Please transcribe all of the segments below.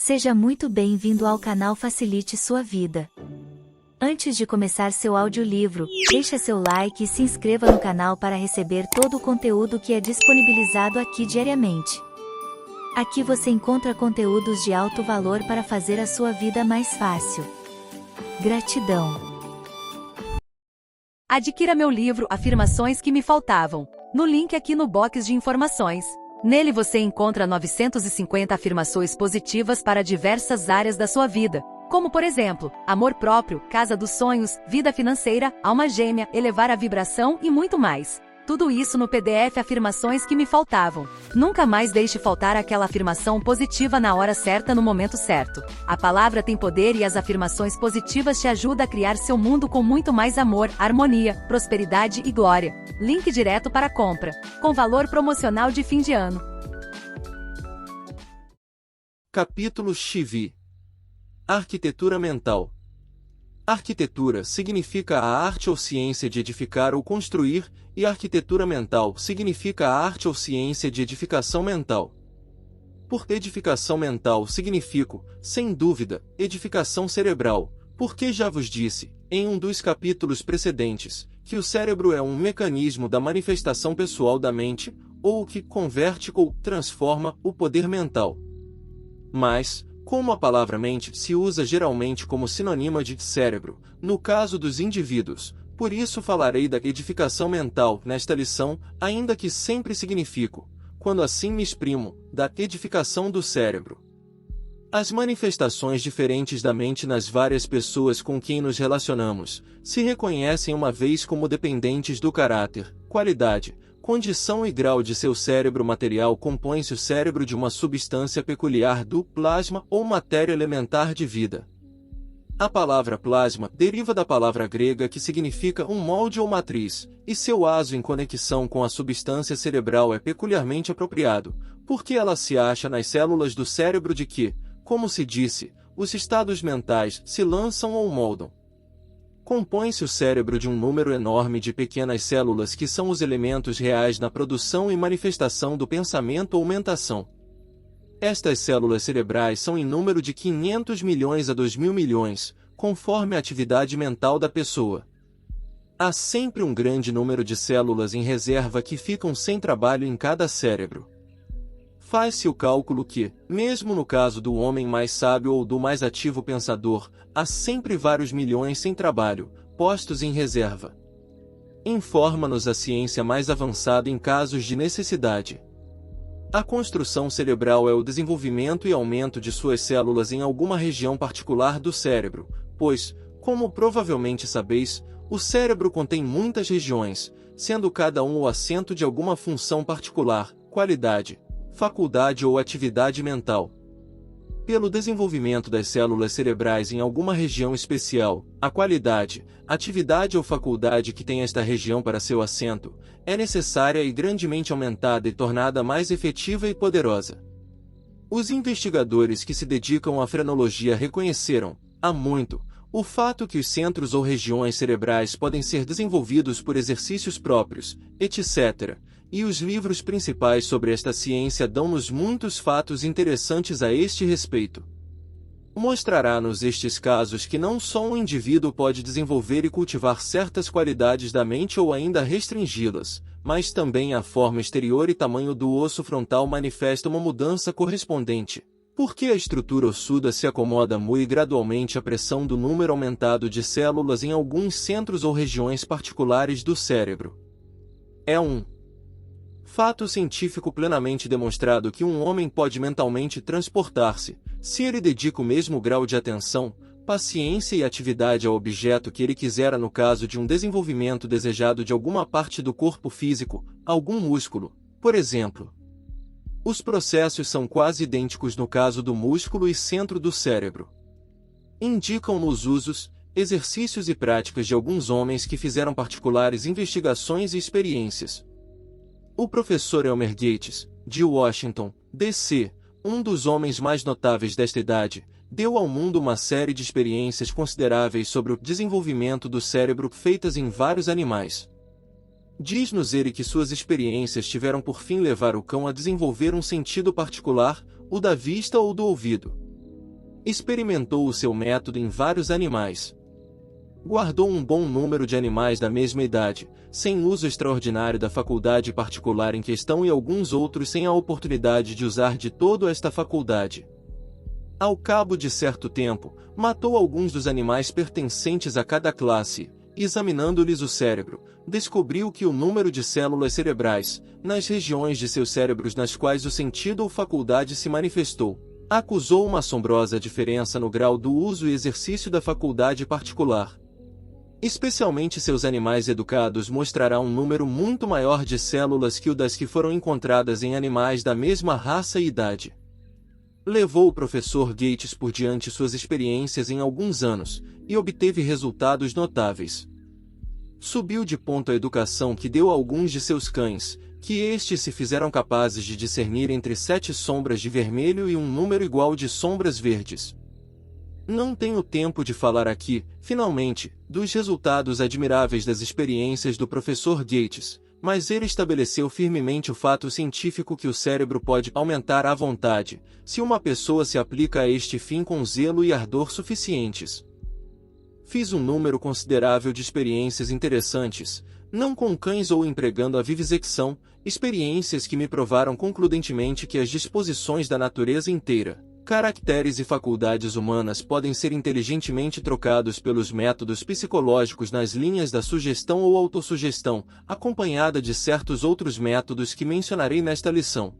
Seja muito bem-vindo ao canal Facilite Sua Vida. Antes de começar seu audiolivro, deixe seu like e se inscreva no canal para receber todo o conteúdo que é disponibilizado aqui diariamente. Aqui você encontra conteúdos de alto valor para fazer a sua vida mais fácil. Gratidão. Adquira meu livro Afirmações que me faltavam, no link aqui no box de informações. Nele você encontra 950 afirmações positivas para diversas áreas da sua vida, como por exemplo, amor próprio, casa dos sonhos, vida financeira, alma gêmea, elevar a vibração e muito mais. Tudo isso no PDF Afirmações que me faltavam. Nunca mais deixe faltar aquela afirmação positiva na hora certa no momento certo. A palavra tem poder e as afirmações positivas te ajudam a criar seu mundo com muito mais amor, harmonia, prosperidade e glória. Link direto para compra, com valor promocional de fim de ano. Capítulo XV. Arquitetura mental. Arquitetura significa a arte ou ciência de edificar ou construir, e arquitetura mental significa a arte ou ciência de edificação mental. Por edificação mental significo, sem dúvida, edificação cerebral, porque já vos disse, em um dos capítulos precedentes, que o cérebro é um mecanismo da manifestação pessoal da mente, ou que converte ou transforma o poder mental. Mas, como a palavra mente se usa geralmente como sinônima de cérebro, no caso dos indivíduos, por isso falarei da edificação mental nesta lição, ainda que sempre significo, quando assim me exprimo, da edificação do cérebro. As manifestações diferentes da mente nas várias pessoas com quem nos relacionamos, se reconhecem uma vez como dependentes do caráter, qualidade, condição e grau de seu cérebro material. Compõe-se o cérebro de uma substância peculiar do plasma ou matéria elementar de vida. A palavra plasma deriva da palavra grega que significa um molde ou matriz, e seu aso em conexão com a substância cerebral é peculiarmente apropriado, porque ela se acha nas células do cérebro de que, como se disse, os estados mentais se lançam ou moldam. Compõe-se o cérebro de um número enorme de pequenas células que são os elementos reais na produção e manifestação do pensamento ou mentação. Estas células cerebrais são em número de 500 milhões a 2.000 milhões, conforme a atividade mental da pessoa. Há sempre um grande número de células em reserva que ficam sem trabalho em cada cérebro. Faz-se o cálculo que, mesmo no caso do homem mais sábio ou do mais ativo pensador, há sempre vários milhões sem trabalho, postos em reserva. Informa-nos a ciência mais avançada em casos de necessidade. A construção cerebral é o desenvolvimento e aumento de suas células em alguma região particular do cérebro, pois, como provavelmente sabeis, o cérebro contém muitas regiões, sendo cada um o assento de alguma função particular, qualidade, faculdade ou atividade mental. Pelo desenvolvimento das células cerebrais em alguma região especial, a qualidade, atividade ou faculdade que tem esta região para seu assento, é necessária e grandemente aumentada e tornada mais efetiva e poderosa. Os investigadores que se dedicam à frenologia reconheceram, há muito, o fato que os centros ou regiões cerebrais podem ser desenvolvidos por exercícios próprios, etc., e os livros principais sobre esta ciência dão-nos muitos fatos interessantes a este respeito. Mostrará-nos estes casos que não só um indivíduo pode desenvolver e cultivar certas qualidades da mente ou ainda restringi-las, mas também a forma exterior e tamanho do osso frontal manifesta uma mudança correspondente, porque a estrutura ossuda se acomoda muito gradualmente à pressão do número aumentado de células em alguns centros ou regiões particulares do cérebro. É um fato científico plenamente demonstrado que um homem pode mentalmente transportar-se, se ele dedica o mesmo grau de atenção, paciência e atividade ao objeto que ele quisera no caso de um desenvolvimento desejado de alguma parte do corpo físico, algum músculo, por exemplo. Os processos são quase idênticos no caso do músculo e centro do cérebro. Indicam-nos usos, exercícios e práticas de alguns homens que fizeram particulares investigações e experiências. O professor Elmer Gates, de Washington, D.C., um dos homens mais notáveis desta idade, deu ao mundo uma série de experiências consideráveis sobre o desenvolvimento do cérebro feitas em vários animais. Diz-nos ele que suas experiências tiveram por fim levar o cão a desenvolver um sentido particular, o da vista ou do ouvido. Experimentou o seu método em vários animais. Guardou um bom número de animais da mesma idade, sem uso extraordinário da faculdade particular em questão e alguns outros sem a oportunidade de usar de todo esta faculdade. Ao cabo de certo tempo, matou alguns dos animais pertencentes a cada classe, e examinando-lhes o cérebro, descobriu que o número de células cerebrais, nas regiões de seus cérebros nas quais o sentido ou faculdade se manifestou, acusou uma assombrosa diferença no grau do uso e exercício da faculdade particular. Especialmente seus animais educados mostrarão um número muito maior de células que o das que foram encontradas em animais da mesma raça e idade. Levou o professor Gates por diante suas experiências em alguns anos, e obteve resultados notáveis. Subiu de ponto a educação que deu a alguns de seus cães, que estes se fizeram capazes de discernir entre 7 sombras de vermelho e um número igual de sombras verdes. Não tenho tempo de falar aqui, finalmente, dos resultados admiráveis das experiências do professor Gates, mas ele estabeleceu firmemente o fato científico que o cérebro pode aumentar à vontade, se uma pessoa se aplica a este fim com zelo e ardor suficientes. Fiz um número considerável de experiências interessantes, não com cães ou empregando a vivisecção, experiências que me provaram concludentemente que as disposições da natureza inteira, caracteres e faculdades humanas podem ser inteligentemente trocados pelos métodos psicológicos nas linhas da sugestão ou autossugestão, acompanhada de certos outros métodos que mencionarei nesta lição.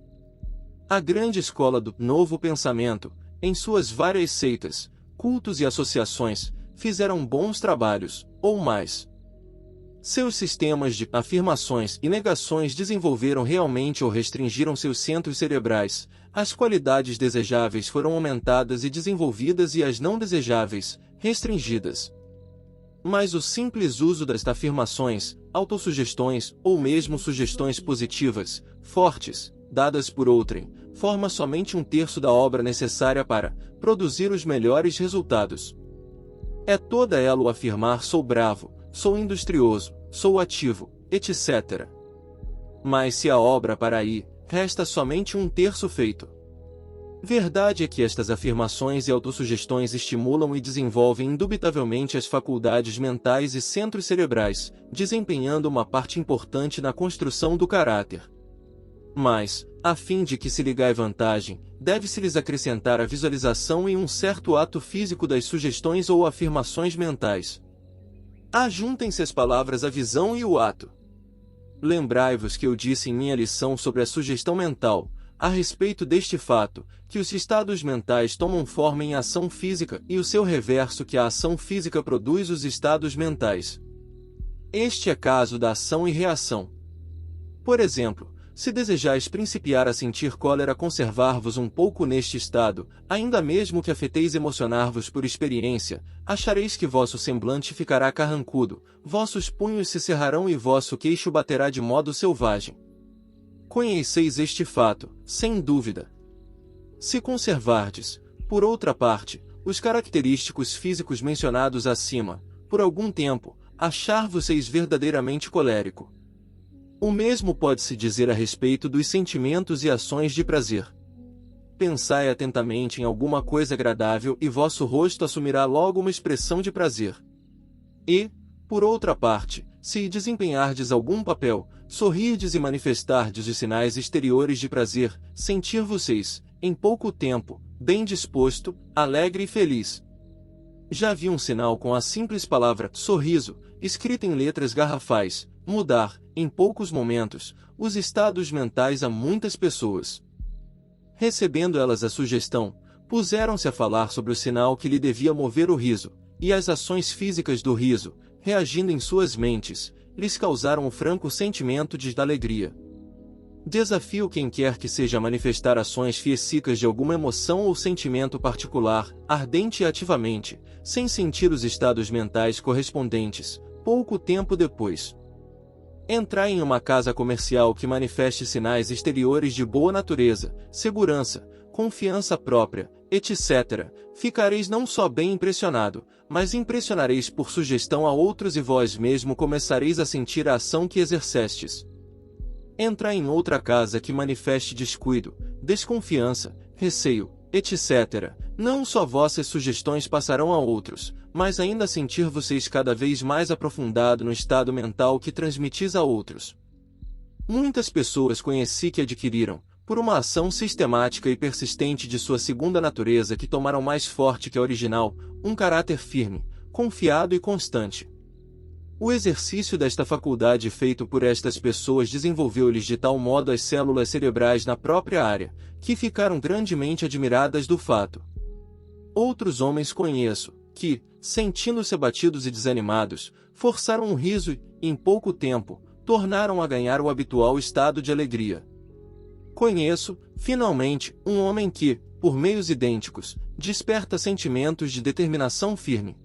A grande escola do Novo Pensamento, em suas várias seitas, cultos e associações, fizeram bons trabalhos, ou mais. Seus sistemas de afirmações e negações desenvolveram realmente ou restringiram seus centros cerebrais, as qualidades desejáveis foram aumentadas e desenvolvidas e as não desejáveis, restringidas. Mas o simples uso das afirmações, autossugestões ou mesmo sugestões positivas, fortes, dadas por outrem, forma somente 1/3 da obra necessária para produzir os melhores resultados. É toda ela o afirmar sou bravo, sou industrioso, sou ativo, etc. Mas se a obra para aí, resta somente 1/3 feito. Verdade é que estas afirmações e autossugestões estimulam e desenvolvem indubitavelmente as faculdades mentais e centros cerebrais, desempenhando uma parte importante na construção do caráter. Mas, a fim de que se lhe ganhe vantagem, deve-se-lhes acrescentar a visualização e um certo ato físico das sugestões ou afirmações mentais. Ajuntem-se as palavras à visão e o ato. Lembrai-vos que eu disse em minha lição sobre a sugestão mental, a respeito deste fato, que os estados mentais tomam forma em ação física e o seu reverso que a ação física produz os estados mentais. Este é caso da ação e reação. Por exemplo, se desejais principiar a sentir cólera, conservar-vos um pouco neste estado, ainda mesmo que afeteis emocionar-vos por experiência, achareis que vosso semblante ficará carrancudo, vossos punhos se cerrarão e vosso queixo baterá de modo selvagem. Conheceis este fato, sem dúvida. Se conservardes, por outra parte, os característicos físicos mencionados acima, por algum tempo, achar-vos-eis verdadeiramente colérico. O mesmo pode-se dizer a respeito dos sentimentos e ações de prazer. Pensai atentamente em alguma coisa agradável e vosso rosto assumirá logo uma expressão de prazer. E, por outra parte, se desempenhardes algum papel, sorrirdes e manifestardes os sinais exteriores de prazer, sentir-vos-eis, em pouco tempo, bem disposto, alegre e feliz. Já vi um sinal com a simples palavra sorriso, escrita em letras garrafais, mudar, em poucos momentos, os estados mentais a muitas pessoas. Recebendo elas a sugestão, puseram-se a falar sobre o sinal que lhe devia mover o riso, e as ações físicas do riso, reagindo em suas mentes, lhes causaram um franco sentimento de alegria. Desafio quem quer que seja a manifestar ações físicas de alguma emoção ou sentimento particular, ardente e ativamente, sem sentir os estados mentais correspondentes, pouco tempo depois. Entrai em uma casa comercial que manifeste sinais exteriores de boa natureza, segurança, confiança própria, etc. Ficareis não só bem impressionado, mas impressionareis por sugestão a outros e vós mesmo começareis a sentir a ação que exercestes. Entrai em outra casa que manifeste descuido, desconfiança, receio, etc., não só vossas sugestões passarão a outros, mas ainda sentir vocês cada vez mais aprofundado no estado mental que transmitis a outros. Muitas pessoas conheci que adquiriram, por uma ação sistemática e persistente de sua segunda natureza que tomaram mais forte que a original, um caráter firme, confiado e constante. O exercício desta faculdade feito por estas pessoas desenvolveu-lhes de tal modo as células cerebrais na própria área, que ficaram grandemente admiradas do fato. Outros homens conheço, que, sentindo-se abatidos e desanimados, forçaram um riso e, em pouco tempo, tornaram a ganhar o habitual estado de alegria. Conheço, finalmente, um homem que, por meios idênticos, desperta sentimentos de determinação firme.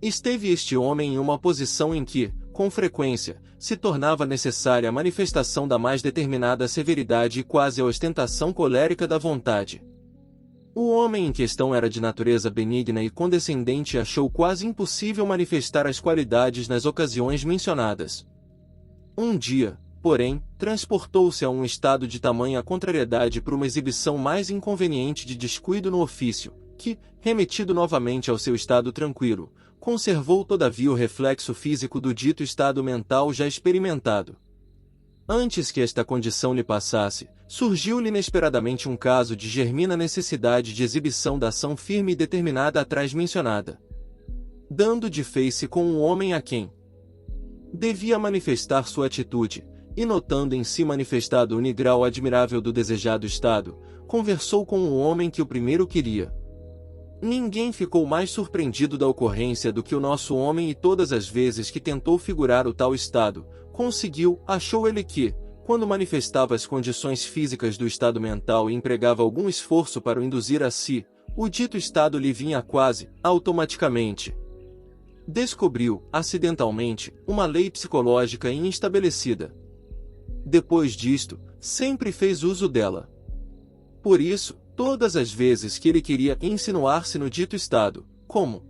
Esteve este homem em uma posição em que, com frequência, se tornava necessária a manifestação da mais determinada severidade e quase a ostentação colérica da vontade. O homem em questão era de natureza benigna e condescendente e achou quase impossível manifestar as qualidades nas ocasiões mencionadas. Um dia, porém, transportou-se a um estado de tamanha contrariedade por uma exibição mais inconveniente de descuido no ofício, que, remetido novamente ao seu estado tranquilo, conservou todavia o reflexo físico do dito estado mental já experimentado. Antes que esta condição lhe passasse, surgiu-lhe inesperadamente um caso de germina necessidade de exibição da ação firme e determinada atrás mencionada. Dando de face com um homem a quem devia manifestar sua atitude, e notando em si manifestado o unigrau admirável do desejado estado, conversou com o homem que o primeiro queria. Ninguém ficou mais surpreendido da ocorrência do que o nosso homem e todas as vezes que tentou figurar o tal estado, achou ele que, quando manifestava as condições físicas do estado mental e empregava algum esforço para o induzir a si, o dito estado lhe vinha quase, automaticamente. Descobriu, acidentalmente, uma lei psicológica instabelecida. Depois disto, sempre fez uso dela. Por isso, todas as vezes que ele queria insinuar-se no dito estado, como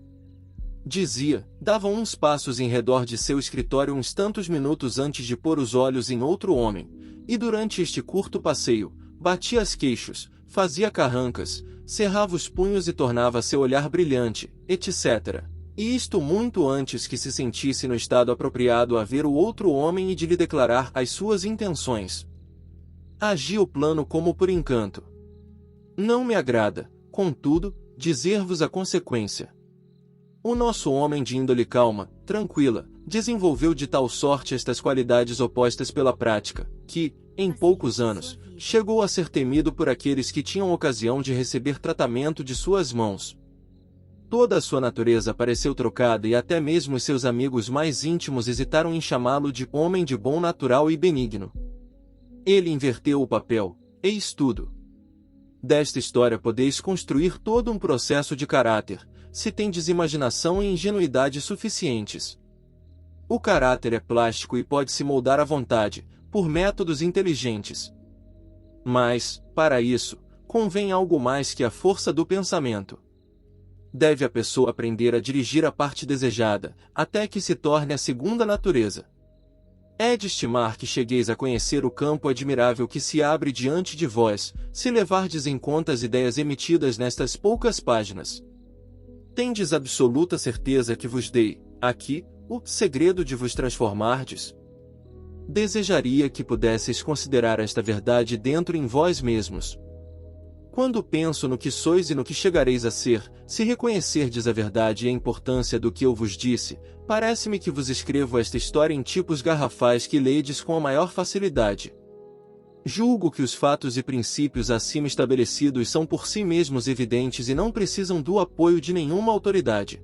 dizia, dava uns passos em redor de seu escritório uns tantos minutos antes de pôr os olhos em outro homem, e durante este curto passeio, batia as queixos, fazia carrancas, cerrava os punhos e tornava seu olhar brilhante, etc. E isto muito antes que se sentisse no estado apropriado a ver o outro homem e de lhe declarar as suas intenções. Agia o plano como por encanto. Não me agrada, contudo, dizer-vos a consequência. O nosso homem de índole calma, tranquila, desenvolveu de tal sorte estas qualidades opostas pela prática, que, em poucos anos, chegou a ser temido por aqueles que tinham ocasião de receber tratamento de suas mãos. Toda a sua natureza pareceu trocada e até mesmo os seus amigos mais íntimos hesitaram em chamá-lo de homem de bom natural e benigno. Ele inverteu o papel, eis tudo. Desta história podeis construir todo um processo de caráter, se tendes imaginação e ingenuidade suficientes. O caráter é plástico e pode-se moldar à vontade, por métodos inteligentes. Mas, para isso, convém algo mais que a força do pensamento. Deve a pessoa aprender a dirigir a parte desejada, até que se torne a segunda natureza. É de estimar que chegueis a conhecer o campo admirável que se abre diante de vós, se levardes em conta as ideias emitidas nestas poucas páginas. Tendes absoluta certeza que vos dei, aqui, o segredo de vos transformardes? Desejaria que pudesseis considerar esta verdade dentro em vós mesmos. Quando penso no que sois e no que chegareis a ser, se reconhecerdes a verdade e a importância do que eu vos disse, parece-me que vos escrevo esta história em tipos garrafais que ledes com a maior facilidade. Julgo que os fatos e princípios acima estabelecidos são por si mesmos evidentes e não precisam do apoio de nenhuma autoridade.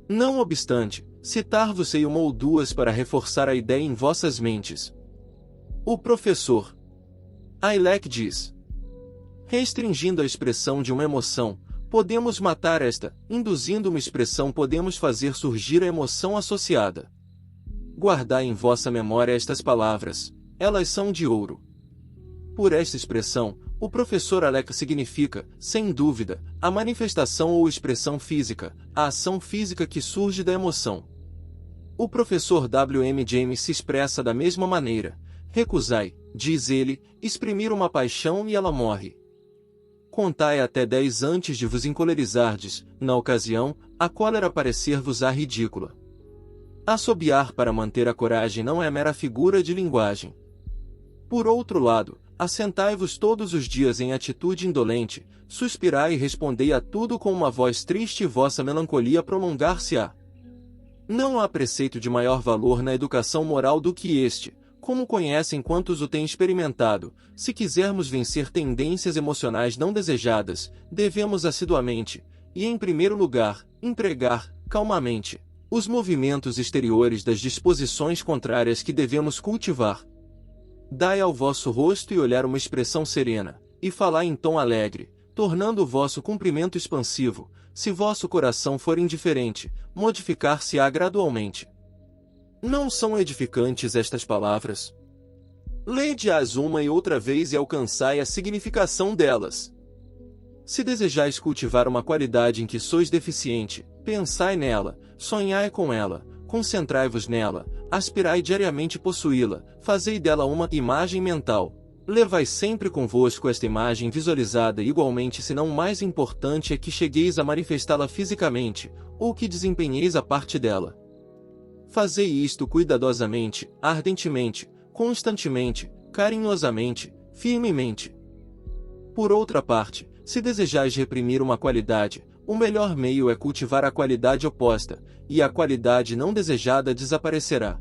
Não obstante, citar-vos-ei uma ou duas para reforçar a ideia em vossas mentes. O professor Eilec diz: restringindo a expressão de uma emoção, podemos matar esta, induzindo uma expressão podemos fazer surgir a emoção associada. Guardai em vossa memória estas palavras, elas são de ouro. Por esta expressão, o professor Eilec significa, sem dúvida, a manifestação ou expressão física, a ação física que surge da emoção. O professor W. M. James se expressa da mesma maneira: recusai, diz ele, exprimir uma paixão e ela morre. contai até 10 antes de vos encolerizardes, na ocasião, a cólera parecer-vos-á ridícula. Assobiar para manter a coragem não é mera figura de linguagem. Por outro lado, assentai-vos todos os dias em atitude indolente, suspirai e respondei a tudo com uma voz triste e vossa melancolia prolongar-se-á. Não há preceito de maior valor na educação moral do que este, como conhecem quantos o têm experimentado. Se quisermos vencer tendências emocionais não desejadas, devemos assiduamente, e em primeiro lugar, empregar, calmamente, os movimentos exteriores das disposições contrárias que devemos cultivar. Dai ao vosso rosto e olhar uma expressão serena, e falai em tom alegre, tornando o vosso cumprimento expansivo. Se vosso coração for indiferente, modificar-se-á gradualmente. Não são edificantes estas palavras? Lede-as uma e outra vez e alcançai a significação delas. Se desejais cultivar uma qualidade em que sois deficiente, pensai nela, sonhai com ela, concentrai-vos nela, aspirai diariamente possuí-la, fazei dela uma imagem mental. Levai sempre convosco esta imagem visualizada e igualmente se não mais importante é que chegueis a manifestá-la fisicamente, ou que desempenheis a parte dela. Fazei isto cuidadosamente, ardentemente, constantemente, carinhosamente, firmemente. Por outra parte, se desejais reprimir uma qualidade, o melhor meio é cultivar a qualidade oposta, e a qualidade não desejada desaparecerá.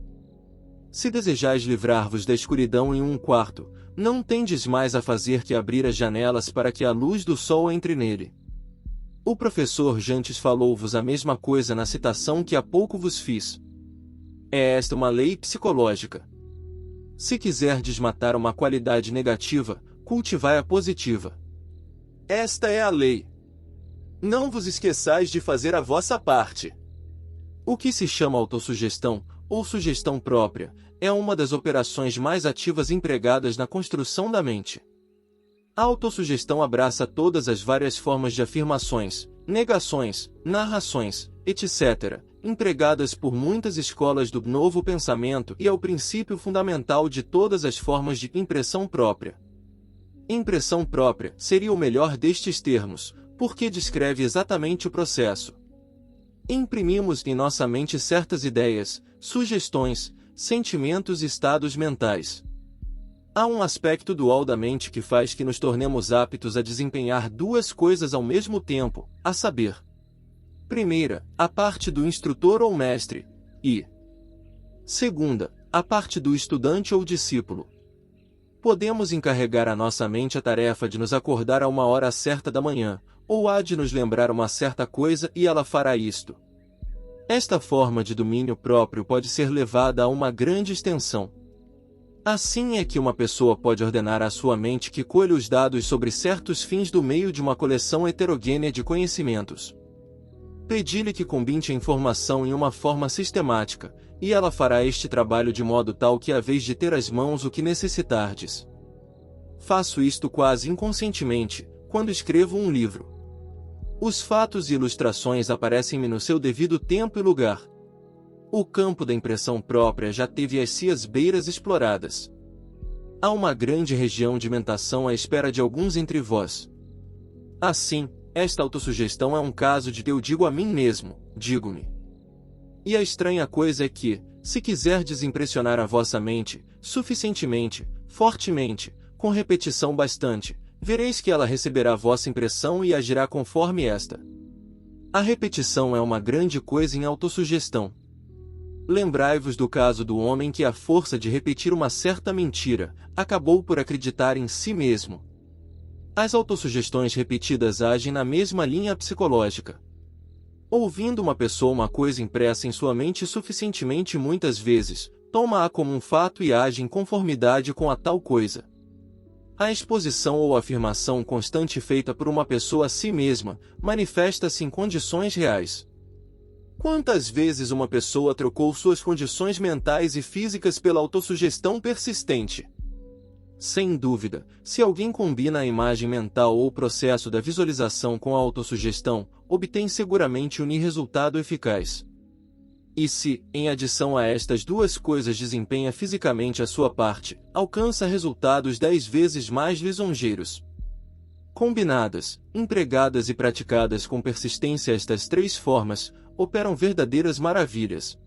Se desejais livrar-vos da escuridão em um quarto, não tendes mais a fazer que abrir as janelas para que a luz do sol entre nele. O professor Jantes falou-vos a mesma coisa na citação que há pouco vos fiz. É esta uma lei psicológica. Se quiserdes matar uma qualidade negativa, cultivai a positiva. Esta é a lei. Não vos esqueçais de fazer a vossa parte. O que se chama autossugestão, ou sugestão própria, é uma das operações mais ativas empregadas na construção da mente. A autossugestão abraça todas as várias formas de afirmações, negações, narrações, etc., empregadas por muitas escolas do novo pensamento e é o princípio fundamental de todas as formas de impressão própria. Impressão própria seria o melhor destes termos, porque descreve exatamente o processo. Imprimimos em nossa mente certas ideias, sugestões, sentimentos e estados mentais. Há um aspecto dual da mente que faz que nos tornemos aptos a desempenhar duas coisas ao mesmo tempo, a saber: primeira, a parte do instrutor ou mestre, e segunda, a parte do estudante ou discípulo. Podemos encarregar a nossa mente a tarefa de nos acordar a uma hora certa da manhã, ou há de nos lembrar uma certa coisa e ela fará isto. Esta forma de domínio próprio pode ser levada a uma grande extensão. Assim é que uma pessoa pode ordenar à sua mente que colha os dados sobre certos fins do meio de uma coleção heterogênea de conhecimentos. Pedi-lhe que combine a informação em uma forma sistemática, e ela fará este trabalho de modo tal que haveis de ter às mãos o que necessitardes. Faço isto quase inconscientemente, quando escrevo um livro. Os fatos e ilustrações aparecem-me no seu devido tempo e lugar. O campo da impressão própria já teve as suas beiras exploradas. Há uma grande região de mentação à espera de alguns entre vós. Assim, esta autossugestão é um caso de que eu digo a mim mesmo, digo-me. E a estranha coisa é que, se quiserdes impressionar a vossa mente, suficientemente, fortemente, com repetição bastante, vereis que ela receberá vossa impressão e agirá conforme esta. A repetição é uma grande coisa em autossugestão. Lembrai-vos do caso do homem que, à força de repetir uma certa mentira, acabou por acreditar em si mesmo. As autossugestões repetidas agem na mesma linha psicológica. Ouvindo uma pessoa uma coisa impressa em sua mente suficientemente muitas vezes, toma-a como um fato e age em conformidade com a tal coisa. A exposição ou afirmação constante feita por uma pessoa a si mesma, manifesta-se em condições reais. Quantas vezes uma pessoa trocou suas condições mentais e físicas pela autossugestão persistente? Sem dúvida, se alguém combina a imagem mental ou o processo da visualização com a autossugestão, obtém seguramente um resultado eficaz. E se, em adição a estas duas coisas desempenha fisicamente a sua parte, alcança resultados 10 vezes mais lisonjeiros. Combinadas, empregadas e praticadas com persistência, estas três formas operam verdadeiras maravilhas.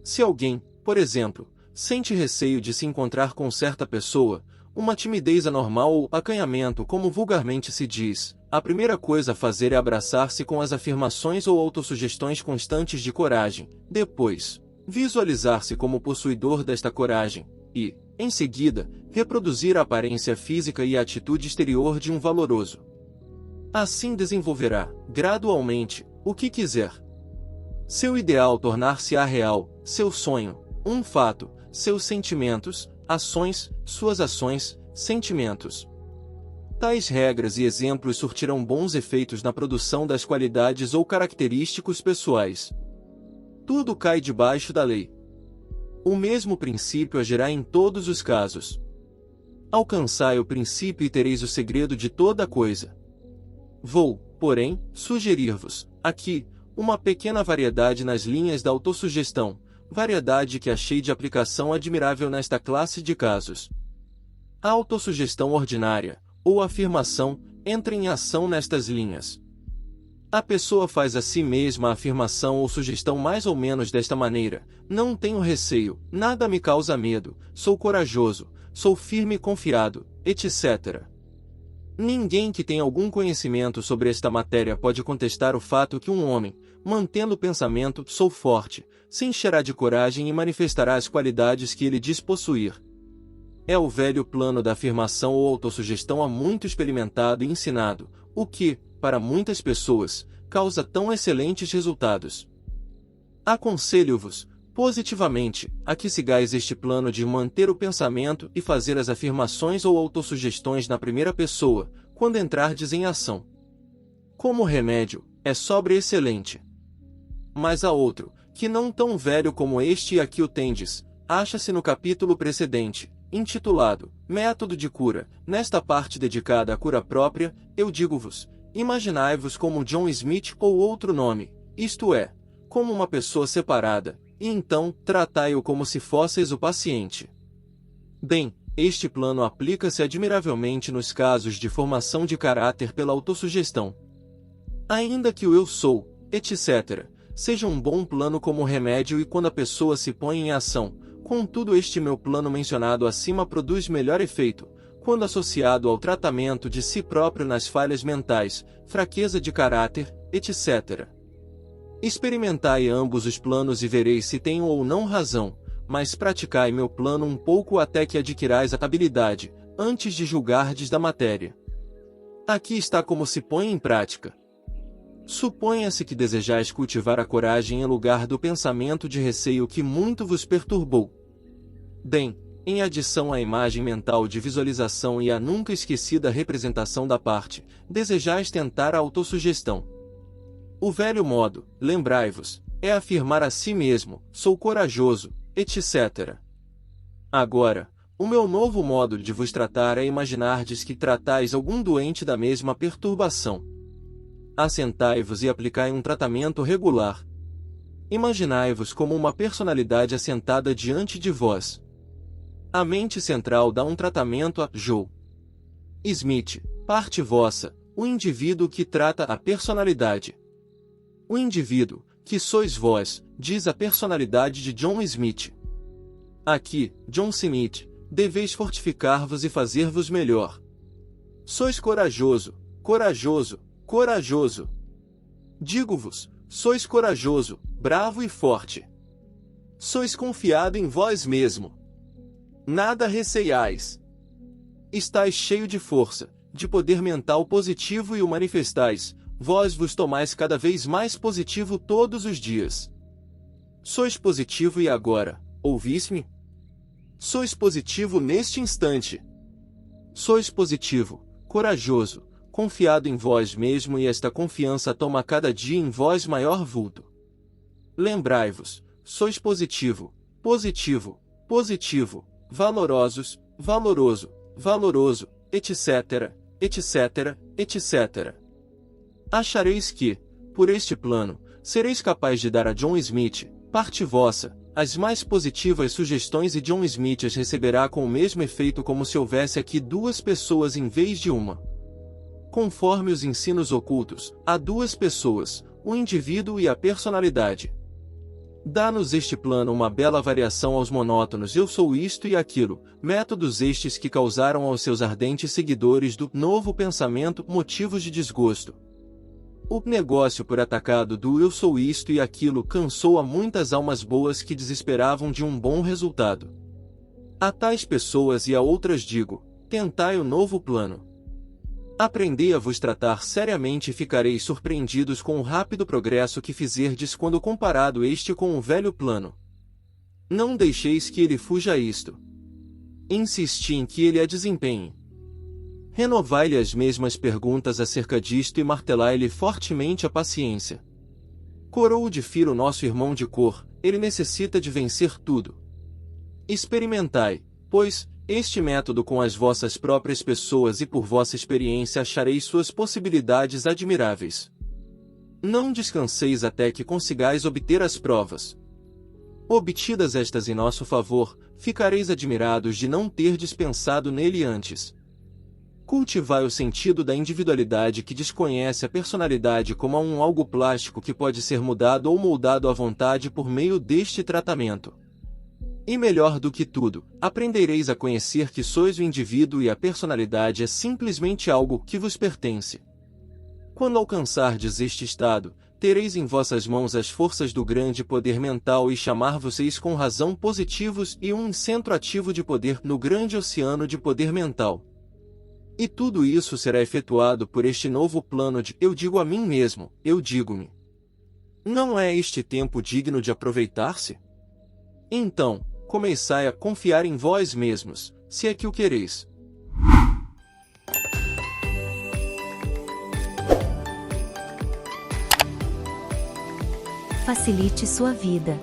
Se alguém, por exemplo, sente receio de se encontrar com certa pessoa, uma timidez anormal ou acanhamento, como vulgarmente se diz, a primeira coisa a fazer é abraçar-se com as afirmações ou autossugestões constantes de coragem, depois, visualizar-se como possuidor desta coragem, e, em seguida, reproduzir a aparência física e a atitude exterior de um valoroso. Assim desenvolverá, gradualmente, o que quiser. Seu ideal tornar-se-á real, seu sonho, um fato, seus sentimentos, ações, suas ações, sentimentos. Tais regras e exemplos surtirão bons efeitos na produção das qualidades ou característicos pessoais. Tudo cai debaixo da lei. O mesmo princípio agirá em todos os casos. Alcançai o princípio e tereis o segredo de toda coisa. Vou, porém, sugerir-vos, aqui, uma pequena variedade nas linhas da autossugestão, variedade que achei de aplicação admirável nesta classe de casos. A autossugestão ordinária, ou afirmação, entra em ação nestas linhas. A pessoa faz a si mesma a afirmação ou sugestão mais ou menos desta maneira: não tenho receio, nada me causa medo, sou corajoso, sou firme e confiado, etc. Ninguém que tenha algum conhecimento sobre esta matéria pode contestar o fato que um homem, mantendo o pensamento sou forte, se encherá de coragem e manifestará as qualidades que ele diz possuir. É o velho plano da afirmação ou autossugestão há muito experimentado e ensinado, o que, para muitas pessoas, causa tão excelentes resultados. Aconselho-vos, positivamente, a que sigais este plano de manter o pensamento e fazer as afirmações ou autossugestões na primeira pessoa, quando entrardes em ação. Como remédio, é sobre-excelente. Mas há outro, que não tão velho como este e aqui o tendes, acha-se no capítulo precedente, intitulado Método de Cura. Nesta parte dedicada à cura própria, eu digo-vos, imaginai-vos como John Smith ou outro nome, isto é, como uma pessoa separada, e então tratai-o como se fosseis o paciente. Bem, este plano aplica-se admiravelmente nos casos de formação de caráter pela autossugestão. Ainda que o eu sou, etc., seja um bom plano como remédio e quando a pessoa se põe em ação, contudo este meu plano mencionado acima produz melhor efeito, quando associado ao tratamento de si próprio nas falhas mentais, fraqueza de caráter, etc. Experimentai ambos os planos e vereis se tenho ou não razão, mas praticai meu plano um pouco até que adquirais a habilidade, antes de julgardes da matéria. Aqui está como se põe em prática. Suponha-se que desejais cultivar a coragem em lugar do pensamento de receio que muito vos perturbou. Bem, em adição à imagem mental de visualização e à nunca esquecida representação da parte, desejais tentar a autossugestão. O velho modo, lembrai-vos, é afirmar a si mesmo, sou corajoso, etc. Agora, o meu novo modo de vos tratar é imaginardes que tratais algum doente da mesma perturbação. Assentai-vos e aplicai um tratamento regular. Imaginai-vos como uma personalidade assentada diante de vós. A mente central dá um tratamento a Joe Smith, parte vossa, o indivíduo que trata a personalidade. O indivíduo, que sois vós, diz a personalidade de John Smith. Aqui, John Smith, deveis fortificar-vos e fazer-vos melhor. Sois corajoso, corajoso, corajoso. Digo-vos, sois corajoso, bravo e forte. Sois confiado em vós mesmo. Nada receiais. Estais cheio de força, de poder mental positivo e o manifestais, vós vos tomais cada vez mais positivo todos os dias. Sois positivo e agora, ouvis-me? Sois positivo neste instante. Sois positivo, corajoso, confiado em vós mesmo e esta confiança toma cada dia em vós maior vulto. Lembrai-vos, sois positivo, positivo, positivo, valorosos, valoroso, valoroso, etc., etc., etc. Achareis que, por este plano, sereis capaz de dar a John Smith, parte vossa, as mais positivas sugestões e John Smith as receberá com o mesmo efeito como se houvesse aqui duas pessoas em vez de uma. Conforme os ensinos ocultos, há duas pessoas, o indivíduo e a personalidade. Dá-nos este plano uma bela variação aos monótonos eu sou isto e aquilo, métodos estes que causaram aos seus ardentes seguidores do novo pensamento motivos de desgosto. O negócio por atacado do eu sou isto e aquilo cansou a muitas almas boas que desesperavam de um bom resultado. A tais pessoas e a outras digo, tentai o novo plano. Aprendei a vos tratar seriamente e ficareis surpreendidos com o rápido progresso que fizerdes quando comparado este com o velho plano. Não deixeis que ele fuja a isto. Insisti em que ele a desempenhe. Renovai-lhe as mesmas perguntas acerca disto e martelai-lhe fortemente a paciência. Coroa de Firo nosso irmão de cor, ele necessita de vencer tudo. Experimentai, pois, este método com as vossas próprias pessoas e por vossa experiência achareis suas possibilidades admiráveis. Não descanseis até que consigais obter as provas. Obtidas estas em nosso favor, ficareis admirados de não ter dispensado nele antes. Cultivai o sentido da individualidade que desconhece a personalidade como um algo plástico que pode ser mudado ou moldado à vontade por meio deste tratamento. E melhor do que tudo, aprendereis a conhecer que sois o indivíduo e a personalidade é simplesmente algo que vos pertence. Quando alcançardes este estado, tereis em vossas mãos as forças do grande poder mental e chamar-vos-eis com razão positivos e um centro ativo de poder no grande oceano de poder mental. E tudo isso será efetuado por este novo plano de eu digo a mim mesmo, eu digo-me. Não é este tempo digno de aproveitar-se? Então, começai a confiar em vós mesmos, se é que o quereis. Facilite sua vida.